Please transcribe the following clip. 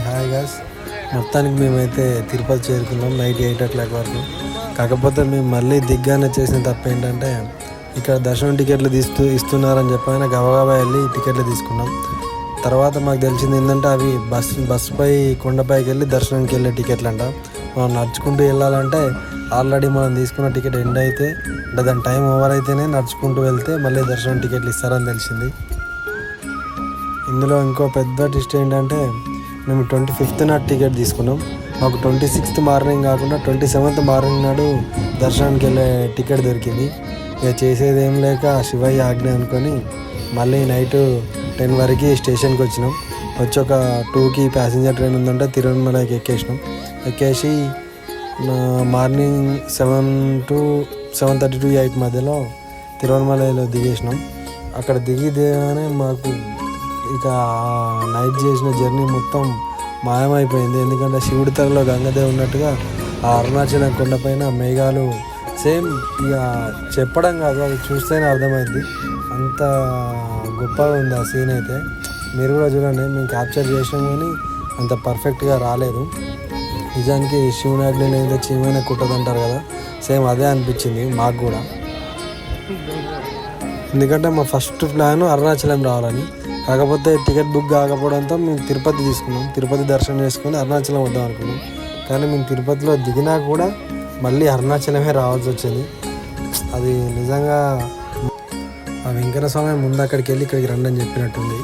Hi guys, మొత్తానికి మేమైతే తిరుపతి చేరుకున్నాం నైట్ 8 వరకు. కాకపోతే మేము మళ్ళీ దిగ్గానే చేసిన తప్పు ఏంటంటే ఇక్కడ దర్శనం టికెట్లు ఇస్తున్నారని చెప్పైనా గబగబా వెళ్ళి టికెట్లు తీసుకున్నాం. తర్వాత మాకు తెలిసింది ఏంటంటే అవి బస్సుపై కొండపైకి వెళ్ళి దర్శనంకి వెళ్ళే టికెట్లు అంట. మనం నడుచుకుంటూ వెళ్ళాలంటే ఆల్రెడీ మనం తీసుకున్న టికెట్ ఎండ్ అయితే అంటే దాని టైం ఓవర్ అయితేనే నడుచుకుంటూ వెళ్తే మళ్ళీ దర్శనం టికెట్లు ఇస్తారని తెలిసింది. ఇందులో ఇంకో పెద్ద ట్విస్ట్ ఏంటంటే మేము 25th నాడు టికెట్ తీసుకున్నాం. మాకు 26th మార్నింగ్ కాకుండా 27th మార్నింగ్ నాడు దర్శనానికి వెళ్ళే టికెట్ దొరికింది. ఇక చేసేది ఏం లేక శివయ్య ఆజ్ఞ అనుకొని మళ్ళీ నైట్ 10 వరకు స్టేషన్కి వచ్చినాం. వచ్చి ఒక 2కి ప్యాసింజర్ ట్రైన్ ఉందంటే తిరువణమలకి ఎక్కేసి మార్నింగ్ 7 to 7:30 to 8 మధ్యలో తిరువణమలలో దిగేసినాం. అక్కడ దిగిదేగానే మాకు ఇక నైట్ చేసిన జర్నీ మొత్తం మాయమైపోయింది. ఎందుకంటే శివుడి తలలో గంగదేవి ఉన్నట్టుగా ఆ అరుణాచలం కొండపైన మేఘాలు సేమ్ ఇక చెప్పడం కాదు, అది చూస్తేనే అర్థమైంది. అంత గొప్పగా ఉంది ఆ సీన్ అయితే. మీరు కూడా చూడండి, మేము క్యాప్చర్ చేసాం కానీ అంత పర్ఫెక్ట్గా రాలేదు. నిజానికి శివుని ఆజ్ఞలు ఏదో చీమైన కుట్టదంటారు కదా, సేమ్ అదే అనిపించింది మాకు కూడా. ఎందుకంటే మా ఫస్ట్ ప్లాన్ అరుణాచలం రావాలని, కాకపోతే టికెట్ బుక్ కాకపోవడంతో మేము తిరుపతి తీసుకున్నాం. తిరుపతి దర్శనం చేసుకొని అరుణాచలం వద్దాం అనుకున్నాం. కానీ మేము తిరుపతిలో దిగినా కూడా మళ్ళీ అరుణాచలమే రావాల్సి వచ్చింది. అది నిజంగా ఆ వెంకట స్వామి ముందు అక్కడికి వెళ్ళి ఇక్కడికి రండి అని చెప్పినట్టుంది.